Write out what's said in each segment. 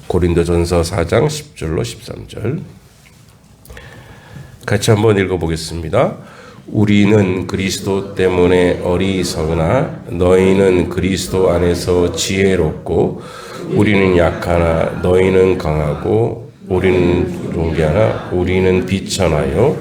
고린도전서 4장 10절로 13절 같이 한번 읽어보겠습니다. 우리는 그리스도 때문에 어리석으나 너희는 그리스도 안에서 지혜롭고 우리는 약하나 너희는 강하고 우리는 용기하나 우리는 비천하여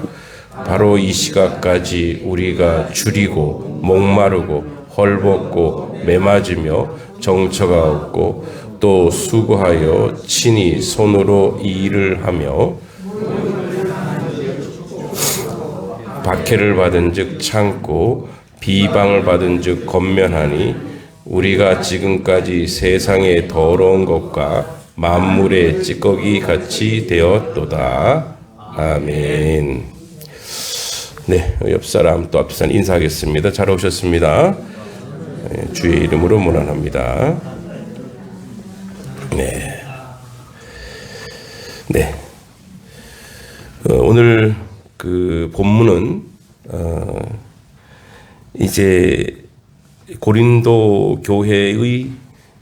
바로 이 시각까지 우리가 줄이고 목마르고 헐벗고 매맞으며 정처가 없고 또 수고하여 친히 손으로 일을 하며 박해를 받은 즉 참고 비방을 받은 즉 권면하니 우리가 지금까지 세상의 더러운 것과 만물의 찌꺼기 같이 되었도다. 아멘. 네, 옆사람 또 앞사람 인사하겠습니다. 잘 오셨습니다. 주의 이름으로 문안합니다. 네. 오늘 그 본문은 이제 고린도 교회의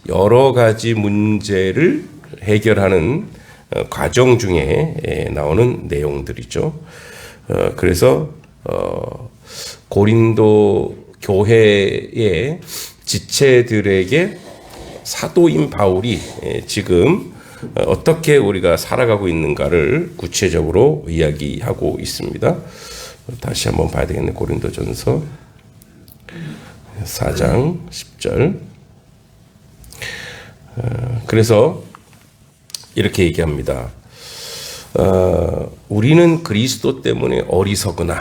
여러 가지 문제를 해결하는 과정 중에 나오는 내용들이죠. 그래서 고린도 교회의 지체들에게 사도인 바울이 지금 어떻게 우리가 살아가고 있는가를 구체적으로 이야기하고 있습니다. 다시 한번 봐야 되겠네. 고린도전서 4장 10절. 그래서 이렇게 얘기합니다. 우리는 그리스도 때문에 어리석으나,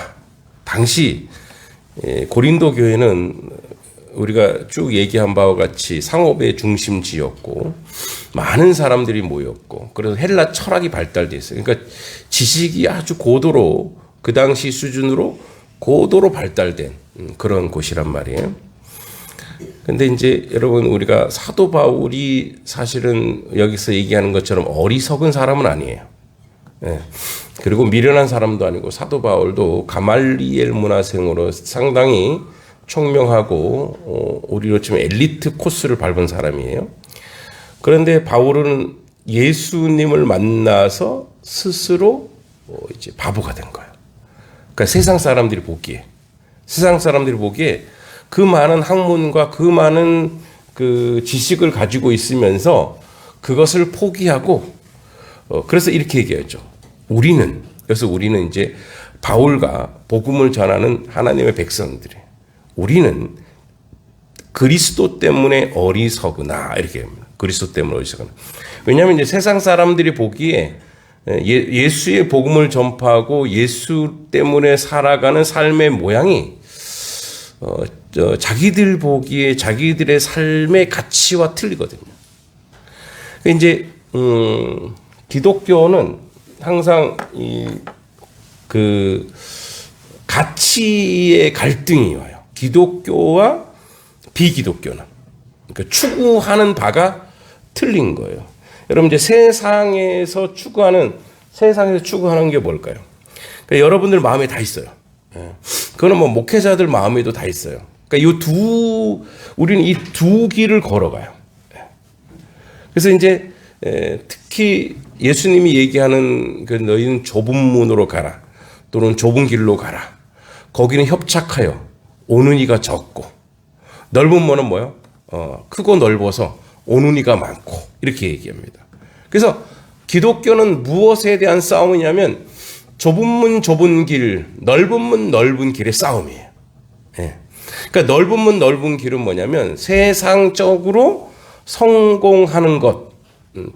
당시 고린도 교회는 우리가 쭉 얘기한 바와 같이 상업의 중심지였고 많은 사람들이 모였고 그래서 헬라 철학이 발달돼 있어요. 그러니까 지식이 아주 고도로 그 당시 수준으로 고도로 발달된 그런 곳이란 말이에요. 근데 이제 여러분 우리가 사도 바울이 사실은 여기서 얘기하는 것처럼 어리석은 사람은 아니에요. 예. 그리고 미련한 사람도 아니고 사도 바울도 가말리엘 문화생으로 상당히 총명하고 우리로 치면 엘리트 코스를 밟은 사람이에요. 그런데 바울은 예수님을 만나서 스스로 이제 바보가 된 거예요. 그러니까 세상 사람들이 보기에 그 많은 학문과 그 많은 그 지식을 가지고 있으면서 그것을 포기하고 그래서 이렇게 얘기하죠. 여기서 우리는 이제 바울과 복음을 전하는 하나님의 백성들이에요. 우리는 그리스도 때문에 어리석으나 이렇게 합니다. 그리스도 때문에 어리석으나. 왜냐하면 이제 세상 사람들이 보기에 예수의 복음을 전파하고 예수 때문에 살아가는 삶의 모양이 자기들 보기에 자기들의 삶의 가치와 틀리거든요. 이제 기독교는 항상 그 가치의 갈등이 와요. 기독교와 비기독교는 그러니까 추구하는 바가 틀린 거예요. 여러분 이제 세상에서 추구하는 게 뭘까요? 그러니까 여러분들 마음에 다 있어요. 그거는 뭐 목회자들 마음에도 다 있어요. 그러니까 우리는 이 두 길을 걸어가요. 그래서 이제 특히 예수님이 얘기하는 그 너희는 좁은 문으로 가라 또는 좁은 길로 가라. 거기는 협착하여 오는 이가 적고 넓은 문은 뭐요? 크고 넓어서 오는 이가 많고 이렇게 얘기합니다. 그래서 기독교는 무엇에 대한 싸움이냐면 좁은 문 좁은 길, 넓은 문 넓은 길의 싸움이에요. 예. 그러니까 넓은 문 넓은 길은 뭐냐면 세상적으로 성공하는 것,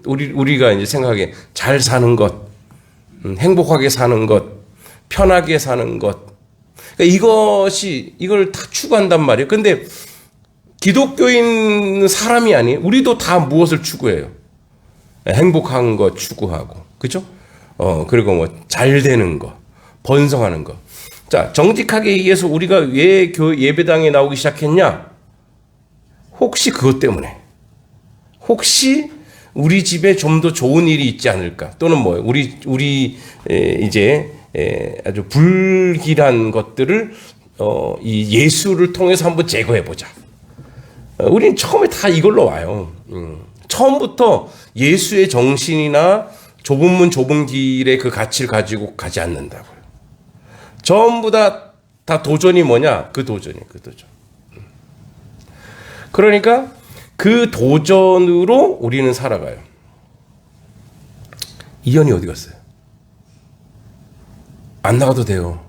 우리가 이제 생각하기에 잘 사는 것, 행복하게 사는 것, 편하게 사는 것. 그러니까 이걸 다 추구한단 말이에요. 근데 기독교인 사람이 아니에요. 우리도 다 무엇을 추구해요? 행복한 것 추구하고, 그죠? 그리고 뭐 잘 되는 거, 번성하는 거. 자, 정직하게 얘기해서 우리가 왜 예배당에 나오기 시작했냐? 혹시 그것 때문에. 혹시 우리 집에 좀 더 좋은 일이 있지 않을까? 또는 뭐예요? 우리 이제 아주 불길한 것들을 이 예수를 통해서 한번 제거해 보자. 우리는 처음에 다 이걸로 와요. 처음부터 예수의 정신이나 좁은 문 좁은 길의 그 가치를 가지고 가지 않는다고요. 전부 다 도전이 뭐냐? 그 도전이에요. 그 도전. 그러니까 그 도전으로 우리는 살아가요. 이현이 어디 갔어요? 안 나가도 돼요.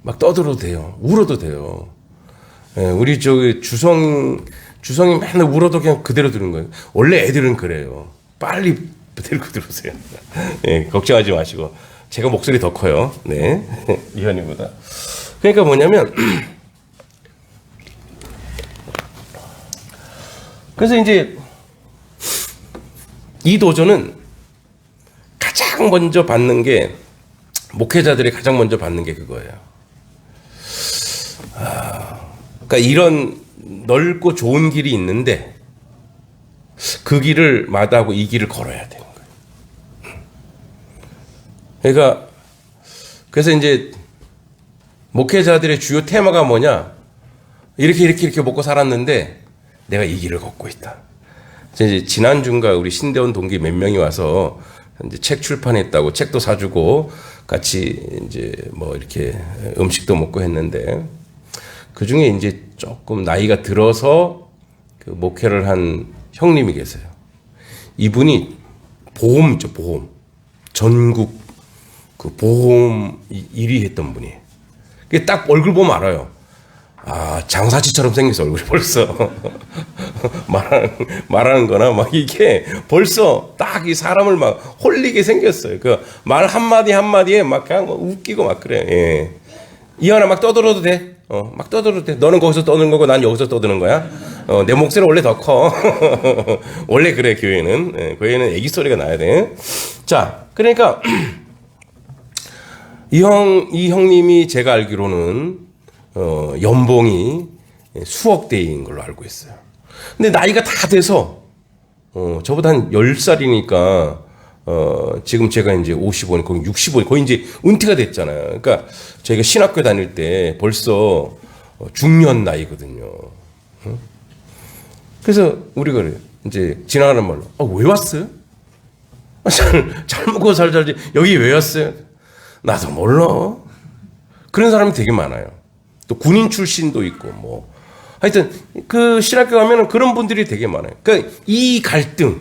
막 떠들어도 돼요. 울어도 돼요. 우리 저기 주성이 맨날 울어도 그냥 그대로 들은 거예요. 원래 애들은 그래요. 빨리 데리고 들어오세요. 걱정하지 마시고. 제가 목소리 더 커요. 네. 이현이보다. 그러니까 뭐냐면, 그래서 이제 이 도전은 가장 먼저 받는 게, 목회자들이 가장 먼저 받는 게 그거예요. 그러니까 이런 넓고 좋은 길이 있는데 그 길을 마다하고 이 길을 걸어야 되는 거예요. 그러니까 그래서 이제 목회자들의 주요 테마가 뭐냐? 이렇게 먹고 살았는데 내가 이 길을 걷고 있다. 이제 지난주인가 우리 신대원 동기 몇 명이 와서 이제 책 출판했다고 책도 사주고 같이 이제 뭐 이렇게 음식도 먹고 했는데 그 중에 이제 조금 나이가 들어서 그 목회를 한 형님이 계세요. 이분이 보험 있죠, 보험. 전국 그 보험 1위 했던 분이에요. 딱 얼굴 보면 알아요. 아, 장사치처럼 생겼어, 얼굴이 벌써. 말하는 거나 막 이게 벌써 딱 이 사람을 막 홀리게 생겼어요. 그 말 한마디 한마디에 막 그냥 웃기고 막 그래. 예. 이현아 막 떠들어도 돼. 막 떠들어도 돼. 너는 거기서 떠드는 거고 난 여기서 떠드는 거야. 내 목소리는 원래 더 커. 원래 그래, 교회는. 예, 교회는 애기 소리가 나야 돼. 자, 그러니까 이 형님이 제가 알기로는 연봉이 수억 대인 걸로 알고 있어요. 근데 나이가 다 돼서 저보다 한 10살이니까 지금 제가 이제 55년, 거의 65년, 거의 이제 은퇴가 됐잖아요. 그러니까 저희가 신학교 다닐 때 벌써 중년 나이거든요. 그래서 우리가 그래요. 이제 지나가는 말로, 왜 왔어요? 잘 먹고 살지. 여기 왜 왔어요? 나도 몰라. 그런 사람이 되게 많아요. 또 군인 출신도 있고, 뭐. 하여튼, 그 신학교 가면은 그런 분들이 되게 많아요. 그러니까 이 갈등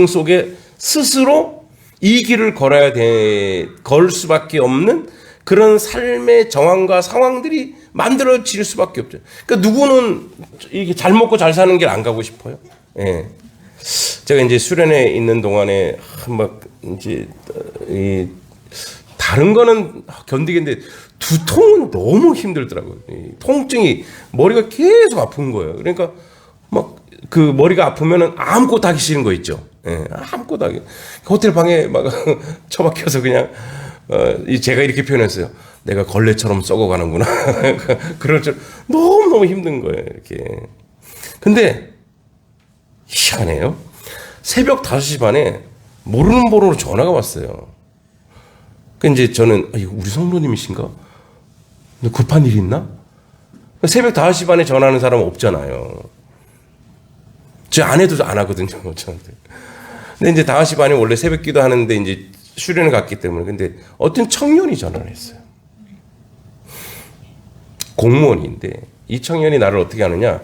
속에 스스로 이 길을 걸 수밖에 없는 그런 삶의 정황과 상황들이 만들어질 수밖에 없죠. 그러니까 누구는 이렇게 잘 먹고 잘 사는 길 안 가고 싶어요. 예. 제가 이제 수련회 있는 동안에 막 이제 다른 거는 견디겠는데 두통은 너무 힘들더라고요. 통증이 머리가 계속 아픈 거예요. 그러니까 막 그 머리가 아프면은 아무것도 하기 싫은 거 있죠. 예, 아무것도 하기. 호텔 방에 막 처박혀서 그냥 제가 이렇게 표현했어요. 내가 걸레처럼 썩어가는구나. 그럴 줄 너무 힘든 거예요. 이렇게. 근데 희한해요. 새벽 5시 반에 모르는 번호로 전화가 왔어요. 그 이제 저는 우리 성도님이신가? 급한 일 있나? 새벽 5시 반에 전화하는 사람은 없잖아요. 제 아내도 안 하거든요, 저한테. 근데 이제 5시 반에 원래 새벽 기도 하는데 이제 수련을 갔기 때문에. 근데 어떤 청년이 전화를 했어요. 공무원인데 이 청년이 나를 어떻게 하느냐?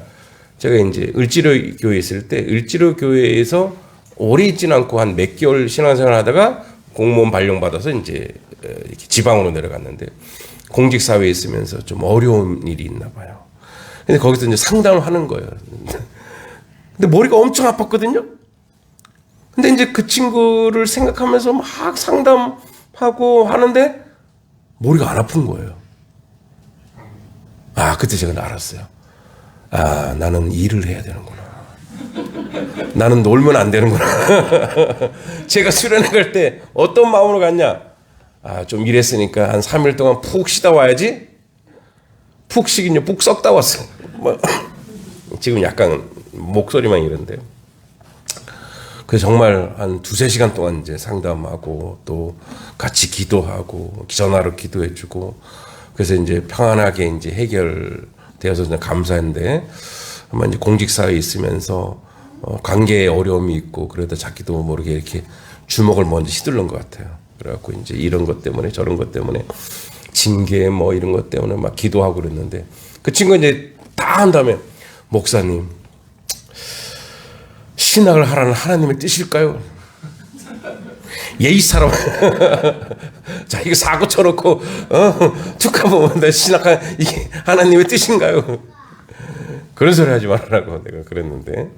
제가 이제 을지로 교회에 있을 때 을지로 교회에서 오래 있지는 않고 한 몇 개월 신앙생활 하다가 공무원 발령받아서 이제 이렇게 지방으로 내려갔는데 공직사회에 있으면서 좀 어려운 일이 있나 봐요. 근데 거기서 이제 상담을 하는 거예요. 근데 머리가 엄청 아팠거든요. 근데 이제 그 친구를 생각하면서 막 상담하고 하는데 머리가 안 아픈 거예요. 그때 제가 알았어요. 나는 일을 해야 되는구나. 나는 놀면 안 되는구나. 제가 수련회 갈 때 어떤 마음으로 갔냐? 좀 일했으니까 한 3일 동안 푹 쉬다 와야지. 푹 쉬긴요. 푹 썩다 왔어. 지금 약간 목소리만 이런데요. 그래서 정말 한 2-3시간 동안 이제 상담하고 또 같이 기도하고 전화로 기도해주고 그래서 이제 평안하게 이제 해결되어서 감사했는데 아마 이제 공직사회에 있으면서 관계에 어려움이 있고 그러다 자기도 모르게 이렇게 주먹을 먼저 휘두른 것 같아요. 그래갖고 이제 이런 것 때문에 저런 것 때문에 징계 뭐 이런 것 때문에 막 기도하고 그랬는데 그 친구가 이제 다 한 다음에 목사님 신학을 하라는 하나님의 뜻일까요? 예의 사람 자 이거 사고 쳐놓고 축하 보면 신학한 이게 하나님의 뜻인가요? 그런 소리 하지 말라고 내가 그랬는데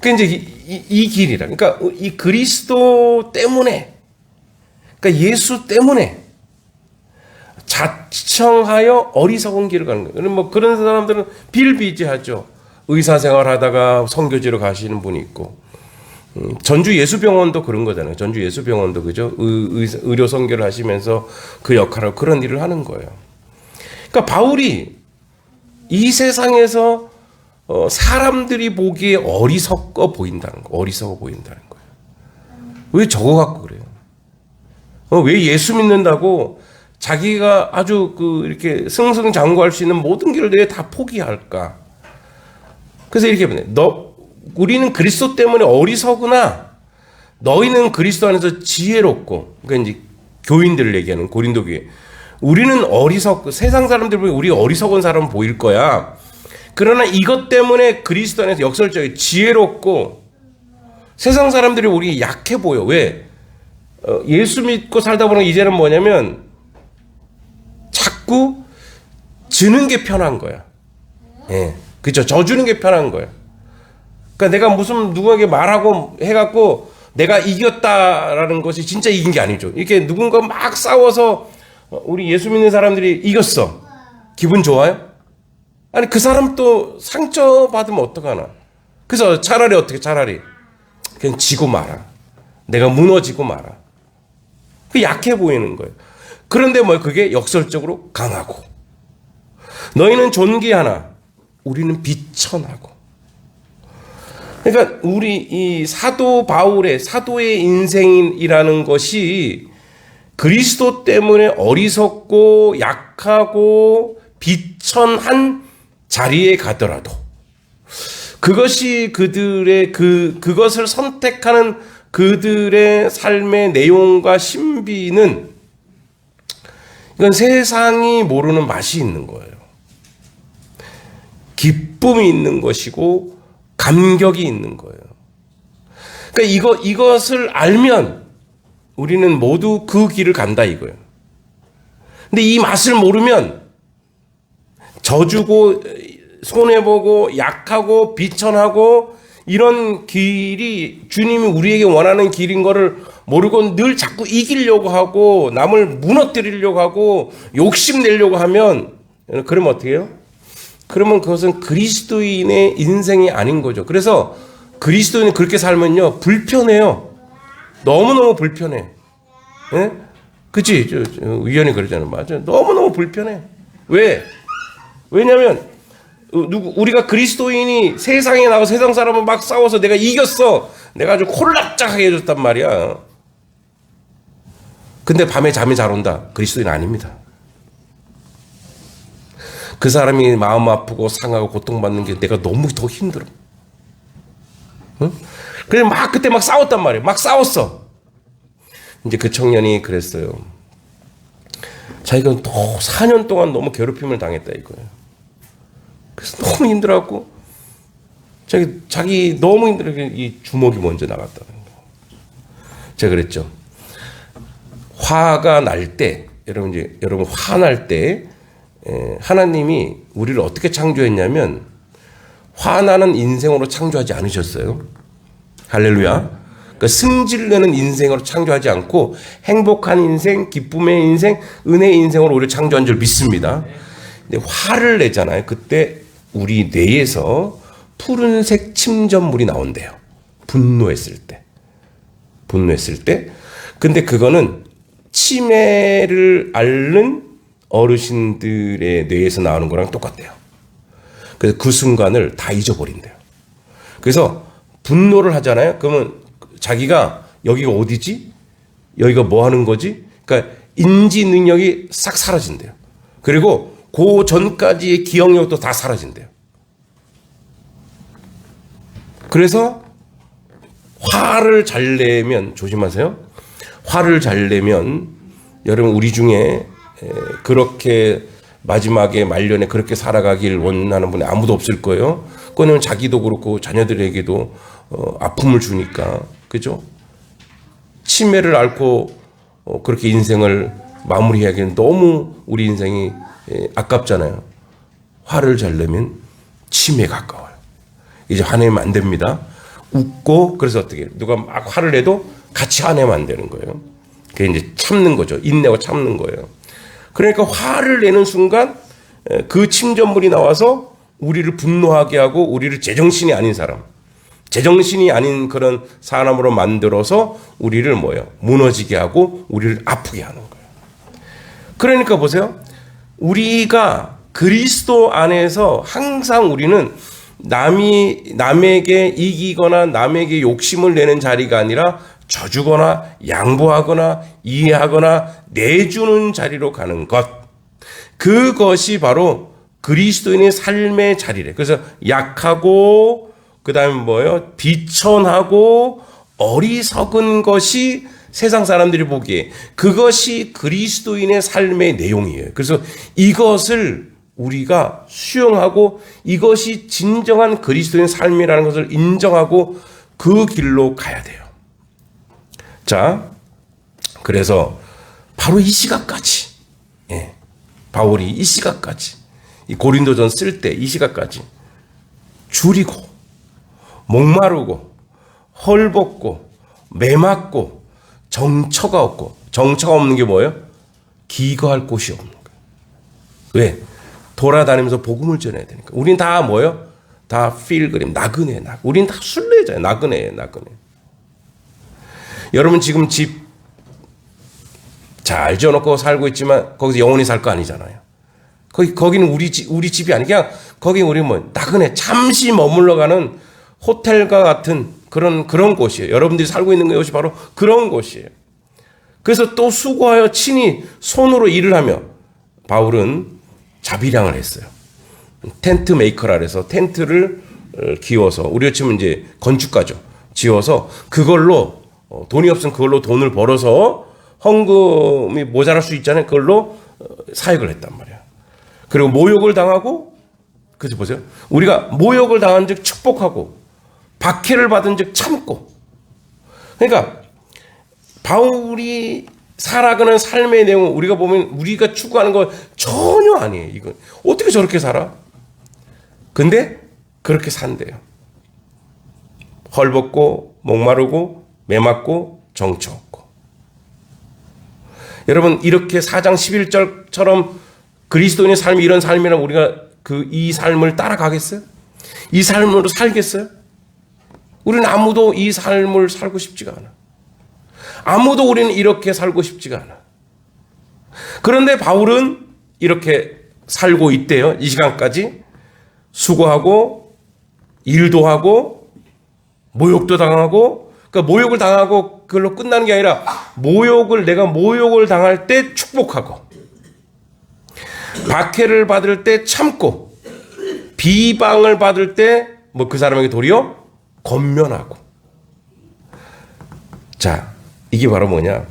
그 이제 이 길이라 그러니까 이 그리스도 때문에 그러니까 예수 때문에 자청하여 어리석은 길을 가는 거예요. 뭐 그런 사람들은 비일비재하죠. 의사생활 하다가 선교지로 가시는 분이 있고 전주 예수병원도 그런 거잖아요. 전주 예수병원도 그죠? 의료 선교를 하시면서 그 역할을 그런 일을 하는 거예요. 그러니까 바울이 이 세상에서 사람들이 보기에 어리석어 보인다는 거, 어리석어 보인다는 거예요. 왜 저거 갖고 그래요? 왜 예수 믿는다고 자기가 아주 이렇게 승승장구할 수 있는 모든 길을 왜 다 포기할까? 그래서 이렇게 보내. 우리는 그리스도 때문에 어리석으나 너희는 그리스도 안에서 지혜롭고, 그러니까 이제 교인들을 얘기하는 고린도 교회. 우리는 세상 사람들 보기 우리 어리석은 사람 보일 거야. 그러나 이것 때문에 그리스도 안에서 역설적이 지혜롭고 세상 사람들이 우리 약해 보여. 왜? 예수 믿고 살다 보면 이제는 뭐냐면 자꾸 주는 게 편한 거야. 예. 그죠? 져주는 게 편한 거야. 그러니까 내가 무슨 누구에게 말하고 해갖고 내가 이겼다라는 것이 진짜 이긴 게 아니죠. 이렇게 누군가 막 싸워서 우리 예수 믿는 사람들이 이겼어. 기분 좋아요? 아니 그 사람 또 상처받으면 어떡하나. 그래서 차라리 그냥 지고 마라. 내가 무너지고 마라. 그 약해 보이는 거예요. 그런데 그게 역설적으로 강하고 너희는 존귀하나 우리는 비천하고. 그러니까 우리 이 사도 바울의 사도의 인생이라는 것이 그리스도 때문에 어리석고 약하고 비천한 자리에 가더라도 그것이 그들의 그것을 선택하는 그들의 삶의 내용과 신비는 이건 세상이 모르는 맛이 있는 거예요. 기쁨이 있는 것이고 감격이 있는 거예요. 그러니까 이것을 알면 우리는 모두 그 길을 간다 이거예요. 근데 이 맛을 모르면 져주고 손해보고 약하고 비천하고 이런 길이 주님이 우리에게 원하는 길인 거를 모르고 늘 자꾸 이기려고 하고 남을 무너뜨리려고 하고 욕심내려고 하면 그러면 어떻게 해요? 그러면 그것은 그리스도인의 인생이 아닌 거죠. 그래서 그리스도인이 그렇게 살면요 불편해요. 너무너무 불편해. 예? 그치? 의원이 그러잖아요. 맞아. 너무너무 불편해. 왜? 왜냐면 우리가 그리스도인이 세상에 나가서 세상 사람은 막 싸워서 내가 이겼어. 내가 아주 콜락짝하게 해줬단 말이야. 근데 밤에 잠이 잘 온다. 그리스도인 아닙니다. 그 사람이 마음 아프고 상하고 고통받는 게 내가 너무 더 힘들어. 응? 그래 그때 막 싸웠단 말이에요. 막 싸웠어. 이제 그 청년이 그랬어요. 자기가 또 4년 동안 너무 괴롭힘을 당했다 이거예요. 그래서 너무 힘들어갖고 자기 너무 힘들어 이 주먹이 먼저 나갔다는 거예요. 제가 그랬죠. 화가 날 때 여러분 화날 때 하나님이 우리를 어떻게 창조했냐면 화나는 인생으로 창조하지 않으셨어요. 할렐루야. 그러니까 승질내는 인생으로 창조하지 않고 행복한 인생, 기쁨의 인생, 은혜의 인생으로 우리를 창조한 줄 믿습니다. 근데 화를 내잖아요. 그때 우리 뇌에서 푸른색 침전물이 나온대요. 분노했을 때. 근데 그거는 치매를 앓는 어르신들의 뇌에서 나오는 거랑 똑같대요. 그래서 그 순간을 다 잊어버린대요. 그래서 분노를 하잖아요. 그러면 자기가 여기가 어디지? 여기가 뭐 하는 거지? 그러니까 인지 능력이 싹 사라진대요. 그리고 그 전까지의 기억력도 다 사라진대요. 그래서 화를 잘 내면 조심하세요. 화를 잘 내면 여러분 우리 중에 그렇게 마지막에 말년에 그렇게 살아가길 원하는 분이 아무도 없을 거예요. 그거는 자기도 그렇고 자녀들에게도 아픔을 주니까 그죠? 치매를 앓고 그렇게 인생을 마무리하기는 너무 우리 인생이 아깝잖아요. 화를 잘 내면 치매에 가까워요. 이제 화내면 안 됩니다. 웃고 그래서 어떻게 누가 막 화를 내도 같이 화내면 안 되는 거예요. 그게 이제 참는 거죠. 인내고 참는 거예요. 그러니까 화를 내는 순간 그 침전물이 나와서 우리를 분노하게 하고 우리를 제정신이 아닌 사람, 제정신이 아닌 그런 사람으로 만들어서 우리를 무너지게 하고 우리를 아프게 하는 거예요. 그러니까 보세요. 우리가 그리스도 안에서 항상 우리는 남에게 이기거나 남에게 욕심을 내는 자리가 아니라 져주거나 양보하거나 이해하거나 내주는 자리로 가는 것. 그것이 바로 그리스도인의 삶의 자리래. 그래서 약하고 그다음에 비천하고 어리석은 것이 세상 사람들이 보기에 그것이 그리스도인의 삶의 내용이에요. 그래서 이것을 우리가 수용하고 이것이 진정한 그리스도인의 삶이라는 것을 인정하고 그 길로 가야 돼요. 자, 그래서 바로 이 시각까지, 바울이 이 시각까지, 이 고린도전 쓸 때 이 시각까지 줄이고, 목마르고, 헐벗고, 매맞고, 정처가 없고, 정처가 없는 게 뭐예요? 기거할 곳이 없는 거예요. 왜? 돌아다니면서 복음을 전해야 되니까. 우린 다 뭐예요? 다 필그림, 나그네. 우린 다 순례자예요. 나그네. 여러분 지금 집 잘 지어놓고 살고 있지만 거기서 영원히 살 거 아니잖아요. 거기는 우리 집이 아니 그냥 거기 우리 나그네 잠시 머물러 가는 호텔과 같은 그런 곳이에요. 여러분들이 살고 있는 곳이 바로 그런 곳이에요. 그래서 또 수고하여 친히 손으로 일을 하며 바울은 자비량을 했어요. 텐트 메이커라 해서 텐트를 기워서 우리가 치면 이제 건축가죠. 지어서 그걸로 돈이 없으면 그걸로 돈을 벌어서 헌금이 모자랄 수 있잖아요. 그걸로 사역을 했단 말이야. 그리고 모욕을 당하고, 그래서 보세요. 우리가 모욕을 당한 즉 축복하고, 박해를 받은 즉 참고. 그러니까 바울이 살아가는 삶의 내용은 우리가 보면 우리가 추구하는 거 전혀 아니에요. 이건 어떻게 저렇게 살아? 근데 그렇게 산대요. 헐벗고 목마르고 매맞고 정처 없고. 여러분 이렇게 4장 11절처럼 그리스도인의 삶이 이런 삶이라면 우리가 이 삶을 따라가겠어요? 이 삶으로 살겠어요? 우리는 아무도 이 삶을 살고 싶지가 않아. 아무도 우리는 이렇게 살고 싶지가 않아. 그런데 바울은 이렇게 살고 있대요. 이 시간까지 수고하고 일도 하고 모욕도 당하고, 그러니까 모욕을 당하고 그걸로 끝나는 게 아니라 내가 모욕을 당할 때 축복하고, 박해를 받을 때 참고, 비방을 받을 때 그 사람에게 도리어 권면하고. 자, 이게 바로 뭐냐?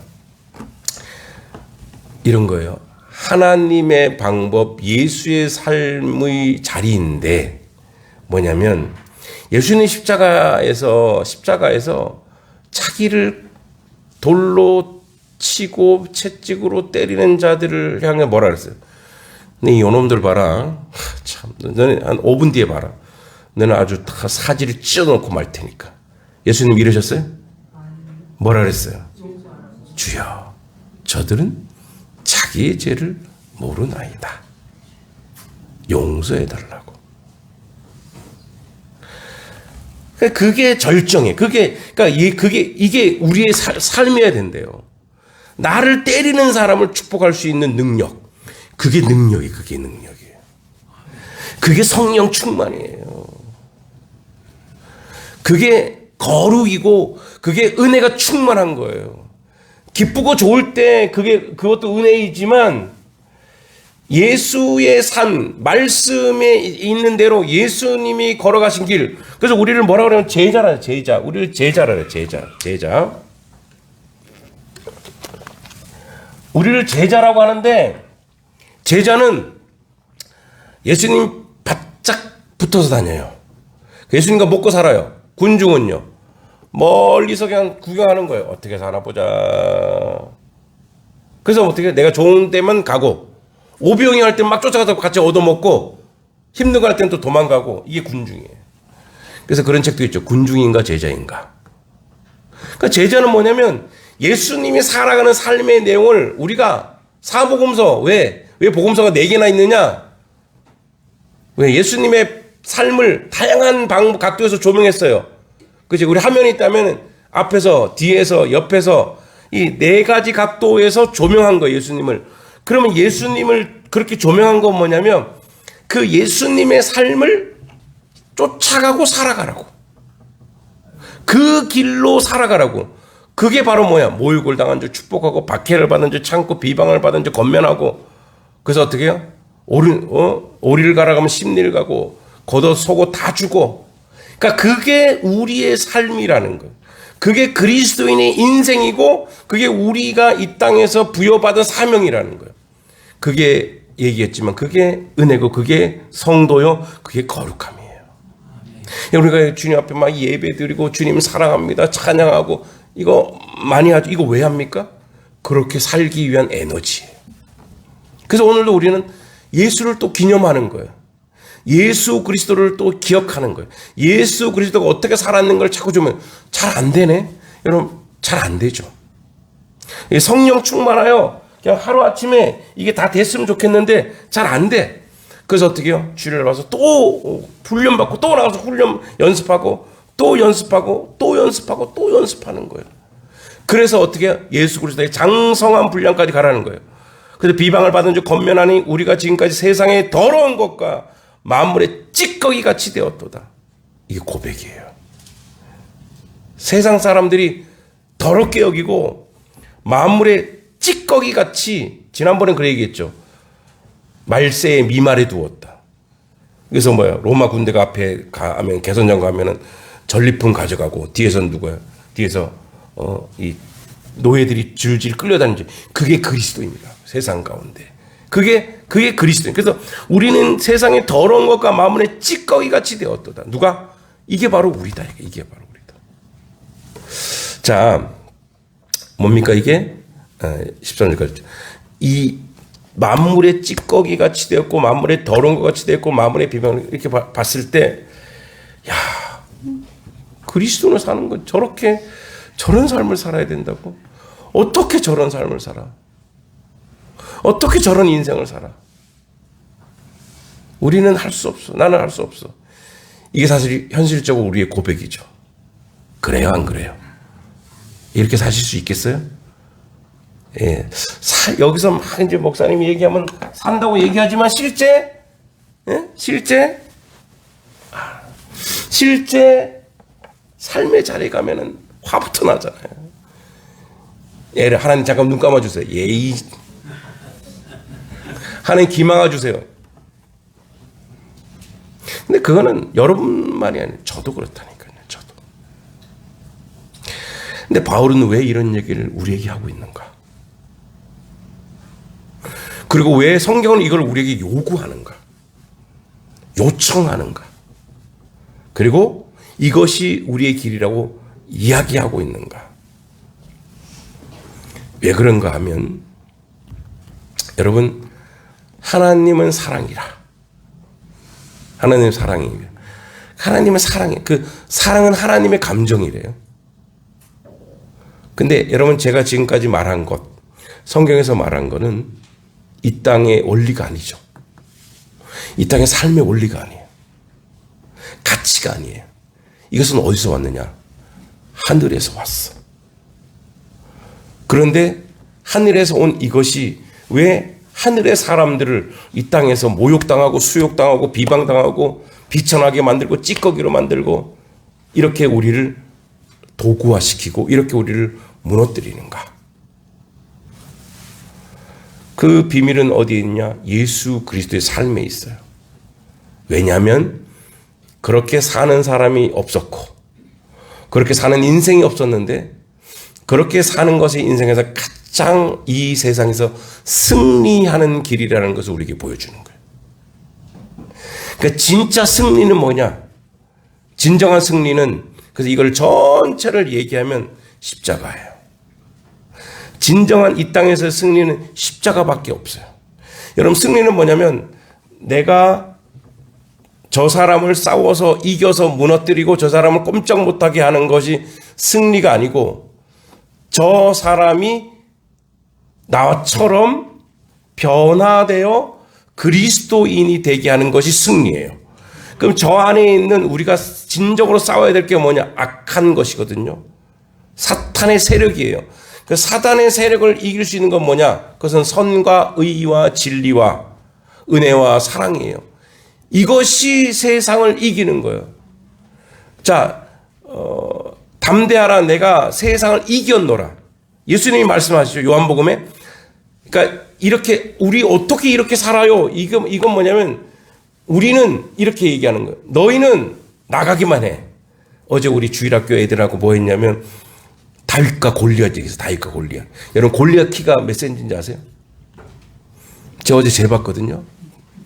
이런 거예요. 하나님의 방법, 예수의 삶의 자리인데 뭐냐면 예수님 십자가에서 자기를 돌로 치고 채찍으로 때리는 자들을 향해 뭐라 그랬어요? 네 요놈들 봐라. 참, 너는 한 5분 뒤에 봐라. 너는 아주 다 사지를 찢어놓고 말 테니까. 예수님 이러셨어요? 뭐라 그랬어요? 주여, 저들은 자기의 죄를 모르나이다. 용서해달라고. 그게 절정이에요. 이게 우리의 삶이어야 된대요. 나를 때리는 사람을 축복할 수 있는 능력. 그게 능력이에요. 그게 성령 충만이에요. 그게 거룩이고, 그게 은혜가 충만한 거예요. 기쁘고 좋을 때 그것도 은혜이지만 예수의 삶, 말씀에 있는 대로 예수님이 걸어가신 길. 그래서 우리를 뭐라 그러면 제자라, 제자. 우리를 제자라 그래요. 제자. 우리를 제자라고 하는데, 제자는 예수님 바짝 붙어서 다녀요. 예수님과 먹고 살아요. 군중은요, 멀리서 그냥 구경하는 거예요. 어떻게 사나 보자. 그래서 어떻게, 내가 좋은 데만 가고, 오병이 할 때 막 쫓아가서 같이 얻어먹고, 힘든 거 할 때는 또 도망가고, 이게 군중이에요. 그래서 그런 책도 있죠. 군중인가 제자인가. 그러니까 제자는 뭐냐면 예수님이 살아가는 삶의 내용을 우리가 사복음서, 왜 복음서가 4개나 있느냐? 왜 예수님의 삶을 다양한 각도에서 조명했어요. 그치? 우리 화면이 있다면 앞에서, 뒤에서, 옆에서 이 4가지 각도에서 조명한 거예요, 예수님을. 그러면 예수님을 그렇게 조명한 건 뭐냐면 그 예수님의 삶을 쫓아가고 살아가라고. 그 길로 살아가라고. 그게 바로 뭐야? 모욕을 당한 줄 축복하고, 박해를 받은 줄 참고, 비방을 받은 줄 건면하고. 그래서 어떻게 해요? 오리를 가라 가면 십리를 가고, 겉옷 속옷 다 주고. 그러니까 그게 우리의 삶이라는 거예요. 그게 그리스도인의 인생이고, 그게 우리가 이 땅에서 부여받은 사명이라는 거예요. 그게 얘기했지만 그게 은혜고, 그게 성도요, 그게 거룩함이에요. 우리가 주님 앞에 막 예배 드리고 주님 사랑합니다 찬양하고 이거 많이 하죠. 이거 왜 합니까? 그렇게 살기 위한 에너지예요. 그래서 오늘도 우리는 예수를 또 기념하는 거예요. 예수 그리스도를 또 기억하는 거예요. 예수 그리스도가 어떻게 살았는 걸 자꾸 주면 잘 안 되네. 여러분, 잘 안 되죠. 성령 충만하여 그냥 하루아침에 이게 다 됐으면 좋겠는데 잘 안 돼. 그래서 어떻게 해요? 주일날 와서 또 훈련받고, 또 나가서 훈련 연습하고, 또 연습하고, 또 연습하고, 또 연습하는 거예요. 그래서 어떻게 해요? 예수 그리스도의 장성한 분량까지 가라는 거예요. 그래서 비방을 받은 줄 건면하니 우리가 지금까지 세상의 더러운 것과 만물의 찌꺼기 같이 되었도다. 이게 고백이에요. 세상 사람들이 더럽게 여기고 만물의 찌꺼기 같이, 지난번엔 그래 얘기했죠. 말세에 미말에 두었다. 그래서 뭐야? 로마 군대가 앞에 가면, 개선장 가면은 전리품 가져가고, 뒤에서는 누구야? 뒤에서 이 노예들이 줄줄 끌려다니지. 그게 그리스도입니다. 세상 가운데. 그게 그리스도입니다. 그래서 우리는 세상의 더러운 것과 마음의 찌꺼기 같이 되었도다. 누가? 이게 바로 우리다. 이게 바로 우리다. 자, 뭡니까 이게? 13절까지. 이 만물의 찌꺼기 같이 되었고, 만물의 더러운 것 같이 되었고, 만물의 비방을 이렇게 봤을 때, 야, 그리스도는 사는 건 저런 삶을 살아야 된다고? 어떻게 저런 삶을 살아? 어떻게 저런 인생을 살아? 우리는 할 수 없어. 나는 할 수 없어. 이게 사실 현실적으로 우리의 고백이죠. 그래요, 안 그래요? 이렇게 사실 수 있겠어요? 예. 여기서 막 이제 목사님이 얘기하면 산다고 얘기하지만 실제 삶의 자리에 가면은 화부터 나잖아요. 예를 하나님 잠깐 눈 감아주세요. 예의. 하나님 귀 막아주세요. 근데 그거는 여러분만이 아니라 저도 그렇다니까요. 저도. 근데 바울은 왜 이런 얘기를 우리에게 하고 있는가? 그리고 왜 성경은 이걸 우리에게 요구하는가? 요청하는가? 그리고 이것이 우리의 길이라고 이야기하고 있는가? 왜 그런가 하면, 여러분, 하나님은 사랑이라. 하나님은 사랑이에요. 하나님은 사랑이에요. 그 사랑은 하나님의 감정이래요. 근데 여러분, 제가 지금까지 말한 것, 성경에서 말한 거는 이 땅의 원리가 아니죠. 이 땅의 삶의 원리가 아니에요. 가치가 아니에요. 이것은 어디서 왔느냐? 하늘에서 왔어. 그런데 하늘에서 온 이것이 왜 하늘의 사람들을 이 땅에서 모욕당하고 수욕당하고 비방당하고 비천하게 만들고 찌꺼기로 만들고 이렇게 우리를 도구화시키고 이렇게 우리를 무너뜨리는가? 그 비밀은 어디에 있냐? 예수 그리스도의 삶에 있어요. 왜냐하면 그렇게 사는 사람이 없었고 그렇게 사는 인생이 없었는데 그렇게 사는 것이 인생에서 가장 이 세상에서 승리하는 길이라는 것을 우리에게 보여주는 거예요. 그러니까 진짜 승리는 뭐냐? 진정한 승리는, 그래서 이걸 전체를 얘기하면 십자가예요. 진정한 이 땅에서의 승리는 십자가밖에 없어요. 여러분, 승리는 뭐냐면 내가 저 사람을 싸워서 이겨서 무너뜨리고 저 사람을 꼼짝 못하게 하는 것이 승리가 아니고 저 사람이 나처럼 변화되어 그리스도인이 되게 하는 것이 승리예요. 그럼 저 안에 있는 우리가 진정으로 싸워야 될 게 뭐냐? 악한 것이거든요. 사탄의 세력이에요. 그 사단의 세력을 이길 수 있는 건 뭐냐? 그것은 선과 의와 진리와 은혜와 사랑이에요. 이것이 세상을 이기는 거예요. 자, 담대하라, 내가 세상을 이겼노라. 예수님이 말씀하시죠, 요한복음에. 그러니까 이렇게 우리 어떻게 이렇게 살아요? 이건 뭐냐면 우리는 이렇게 얘기하는 거예요. 너희는 나가기만 해. 어제 우리 주일학교 애들하고 뭐 했냐면 다윗과 골리앗 얘기해서 다윗과 골리앗. 여러분, 골리앗 키가 몇 센치인지 아세요? 제가 어제 재봤거든요.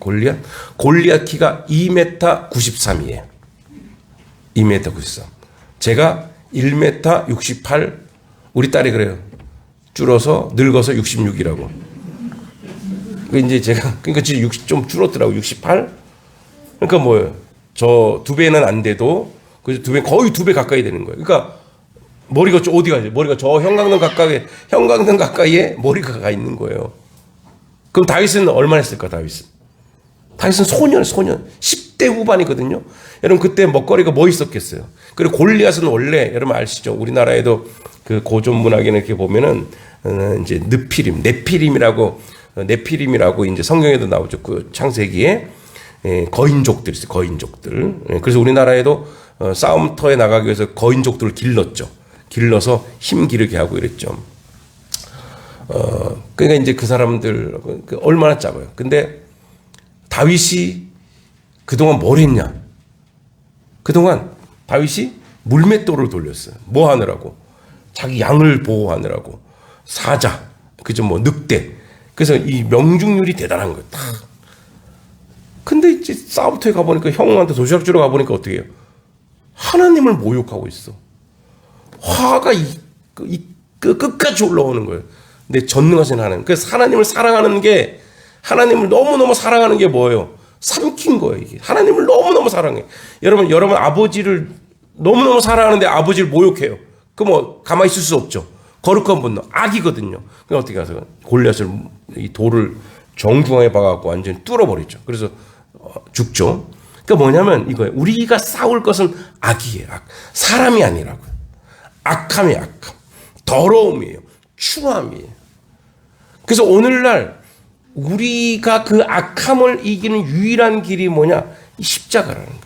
골리앗 키가 2m 93이에요. 2m 93. 제가 1m 68. 우리 딸이 그래요. 줄어서 늙어서 66이라고. 이제 제가 그러니까 지금 좀 줄었더라고. 68. 그러니까 뭐예요? 저 2배는 안 돼도 그래서 거의 2배 가까이 되는 거예요. 그러니까 머리가 어디 가죠? 머리가 저 형광등 가까이에 머리가 가 있는 거예요. 그럼 다윗은 얼마나 했을까? 다윗은 소년 10대 후반이거든요. 여러분, 그때 먹거리가 뭐 있었겠어요? 그리고 골리앗은 원래 여러분 아시죠? 우리나라에도 그 고전 문학에 이렇게 보면은 이제 네피림이라고 이제 성경에도 나오죠. 그 창세기에 거인족들 있어요. 거인족들. 그래서 우리나라에도 싸움터에 나가기 위해서 거인족들을 길러서 힘 기르게 하고 이랬죠. 그러니까 이제 그 사람들 얼마나 작아요. 근데 다윗이 그동안 뭘 했냐? 그동안 다윗이 물맷돌을 돌렸어요. 뭐 하느라고? 자기 양을 보호하느라고. 사자, 그죠? 뭐 늑대. 그래서 이 명중률이 대단한 거예요. 다. 근데 이제 싸움터에 가보니까 형한테 도시락 주러 가보니까 어떻게 해요? 하나님을 모욕하고 있어. 화가 끝까지 올라오는 거예요. 근데 전능하신 하나님. 그래서 하나님을 사랑하는 게, 하나님을 너무너무 사랑하는 게 뭐예요? 삼킨 거예요, 이게. 하나님을 너무너무 사랑해. 여러분 아버지를 너무너무 사랑하는데 아버지를 모욕해요. 그럼 뭐 가만히 있을 수 없죠. 거룩한 분노, 악이거든요. 그럼 어떻게 하세요? 골리앗을 이 돌을 정중앙에 박아갖고 완전히 뚫어버리죠. 그래서 죽죠. 그러니까 뭐냐면 이거예요. 우리가 싸울 것은 악이에요. 악. 사람이 아니라고요. 악함이에요. 악함. 더러움이에요. 추함이에요. 그래서 오늘날 우리가 그 악함을 이기는 유일한 길이 뭐냐? 이 십자가라는 거예요.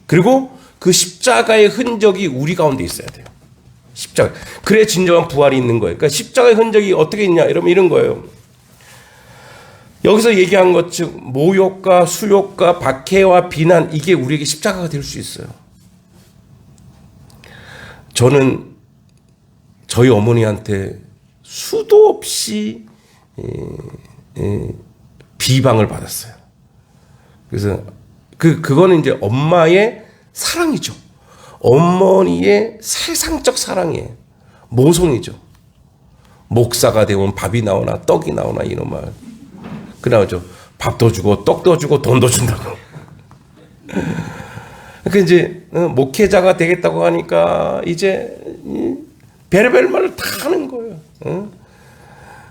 그리고 그 십자가의 흔적이 우리 가운데 있어야 돼요. 십자가. 그래 진정한 부활이 있는 거예요. 그러니까 십자가의 흔적이 어떻게 있냐? 여러분, 이런 거예요. 여기서 얘기한 것, 즉 모욕과 수욕과 박해와 비난, 이게 우리에게 십자가가 될 수 있어요. 저는 저희 어머니한테 수도 없이 비방을 받았어요. 그래서 그거는 이제 엄마의 사랑이죠. 어머니의 세상적 사랑이에요. 모성이죠. 목사가 되면 밥이 나오나 떡이 나오나 이런 말. 그나오죠. 밥도 주고 떡도 주고 돈도 준다고. 그러니까 이제 목회자가 되겠다고 하니까 이제 별의별 말을 다 하는 거예요.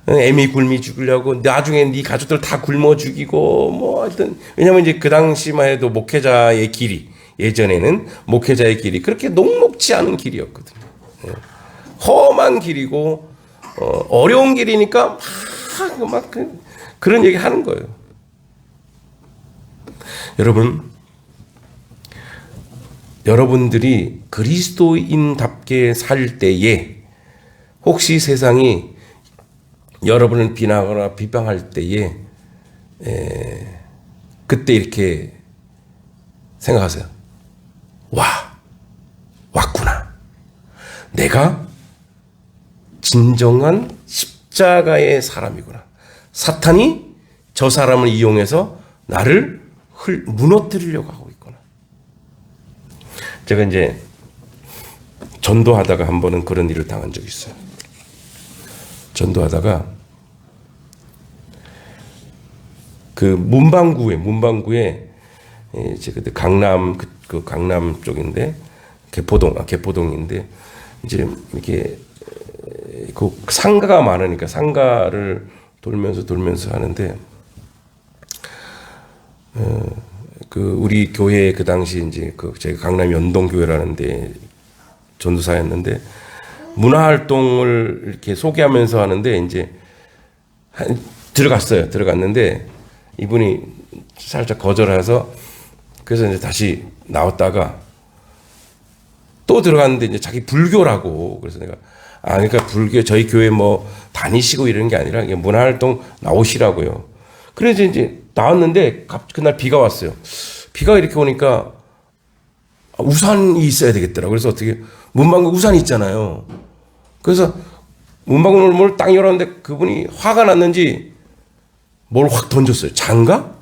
애미 굶이 죽이려고 나중에 네 가족들 다 굶어 죽이고 뭐 하여튼, 왜냐면 이제 그 당시만 해도 목회자의 길이, 예전에는 목회자의 길이 그렇게 녹록지 않은 길이었거든요. 험한 길이고 어려운 길이니까 막 그런 얘기 하는 거예요. 여러분들이 그리스도인답게 살 때에 혹시 세상이 여러분을 비난하거나 비방할 때에 그때 이렇게 생각하세요. 왔구나. 내가 진정한 십자가의 사람이구나. 사탄이 저 사람을 이용해서 나를 무너뜨리려고 하고 있구나. 제가 이제 전도하다가 한 번은 그런 일을 당한 적이 있어요. 전도하다가 그 문방구에 이제 그때 강남 그 강남 쪽인데 개포동인데 이제 이렇게 그 상가가 많으니까 상가를 돌면서 하는데 그 우리 교회 그 당시 이제 그 제가 강남 연동교회라는데 전도사였는데 문화활동을 이렇게 소개하면서 하는데 이제 들어갔는데 이분이 살짝 거절해서 그래서 이제 다시 나왔다가 또 들어갔는데 이제 자기 불교라고 그래서 내가 그러니까 불교 저희 교회 뭐 다니시고 이런 게 아니라 문화활동 나오시라고요. 그래서 이제 나왔는데 그날 비가 왔어요. 비가 이렇게 오니까 우산이 있어야 되겠더라고. 그래서 어떻게 문방구 우산이 있잖아요. 그래서 문방구 문을 딱 열었는데 그분이 화가 났는지 뭘 확 던졌어요. 장가?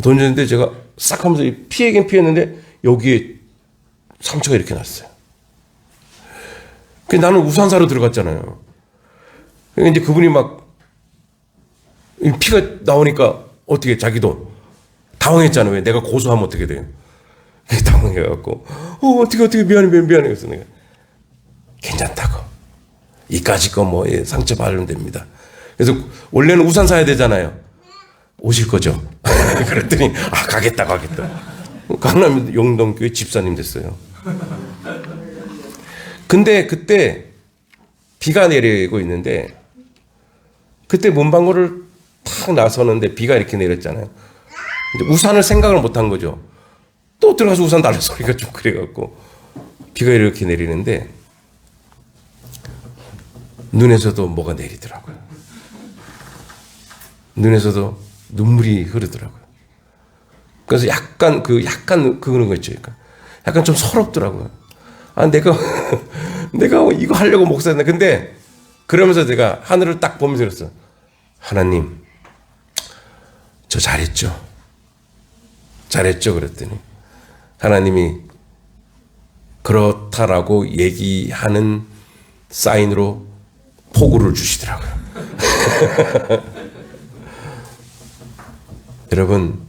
던졌는데 제가 싹 하면서 피하긴 피했는데 여기에 상처가 이렇게 났어요. 나는 우산 사러 들어갔잖아요. 이제 그분이 막 피가 나오니까 어떻게 자기도 당황했잖아요. 왜 내가 고소하면 어떻게 돼요? 당황해갖고 어떻게 미안해 그래서 내가 괜찮다고 이까짓 거 뭐 상처 받으면 됩니다. 그래서 원래는 우산 사야 되잖아요. 오실 거죠? 그랬더니 가겠다. 강남 용동교회 집사님 됐어요. 근데 그때 비가 내리고 있는데 그때 문방구를 탁 나서는데 비가 이렇게 내렸잖아요. 우산을 생각을 못한 거죠. 또 들어가서 우산 달라 소리가 좀 그래갖고 비가 이렇게 내리는데 눈에서도 뭐가 내리더라고요. 눈에서도 눈물이 흐르더라고요. 그래서 약간 그런 거 있죠. 약간 좀 서럽더라고요. 내가 이거 하려고 목사했나. 근데 그러면서 내가 하늘을 딱 보면서 그랬어. 하나님, 저 잘했죠? 그랬더니 하나님이 그렇다라고 얘기하는 사인으로 포구를 주시더라고요. 여러분,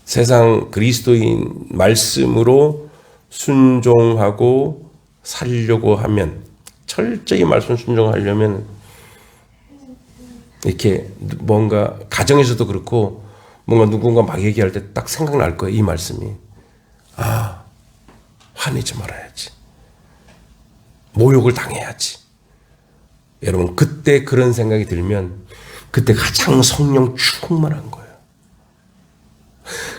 세상 그리스도인 말씀으로 순종하고 살려고 하면, 철저히 말씀 순종하려면 이렇게 뭔가 가정에서도 그렇고 뭔가 누군가 막 얘기할 때 딱 생각날 거예요. 이 말씀이. 화내지 말아야지. 모욕을 당해야지. 여러분, 그때 그런 생각이 들면 그때 가장 성령 충만한 거예요.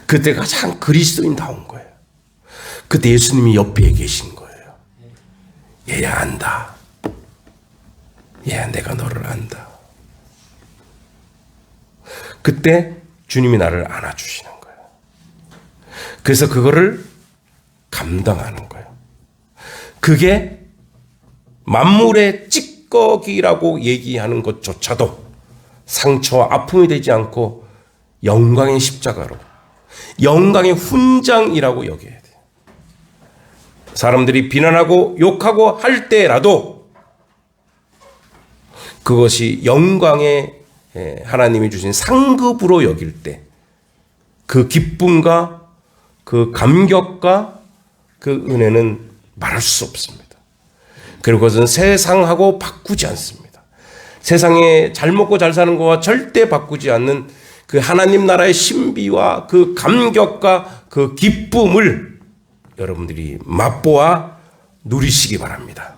그때 가장 그리스도인다운 거예요. 그때 예수님이 옆에 계신 거예요. 얘야 안다. 얘야 내가 너를 안다. 그때 주님이 나를 안아주시는 거예요. 그래서 그거를 감당하는 거예요. 그게 만물의 찌꺼기라고 얘기하는 것조차도 상처와 아픔이 되지 않고 영광의 십자가로, 영광의 훈장이라고 여겨야 돼요. 사람들이 비난하고 욕하고 할 때라도 그것이 영광의 하나님이 주신 상급으로 여길 때 그 기쁨과 그 감격과 그 은혜는 말할 수 없습니다. 그리고 그것은 세상하고 바꾸지 않습니다. 세상에 잘 먹고 잘 사는 것과 절대 바꾸지 않는 그 하나님 나라의 신비와 그 감격과 그 기쁨을 여러분들이 맛보아 누리시기 바랍니다.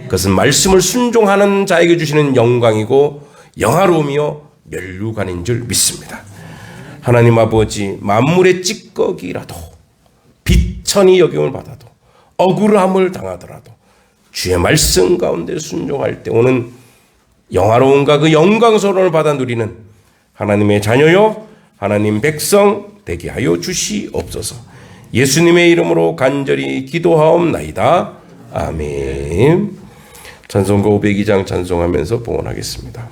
그것은 말씀을 순종하는 자에게 주시는 영광이고 영화로움이요 면류관인 줄 믿습니다. 하나님 아버지, 만물의 찌꺼기라도 비천히 여김을 받아도 억울함을 당하더라도 주의 말씀 가운데 순종할 때 오는 영화로움과 그 영광스러움을 받아 누리는 하나님의 자녀요 하나님 백성 되게 하여 주시옵소서. 예수님의 이름으로 간절히 기도하옵나이다. 아멘. 찬송가 502장 찬송하면서 봉헌하겠습니다.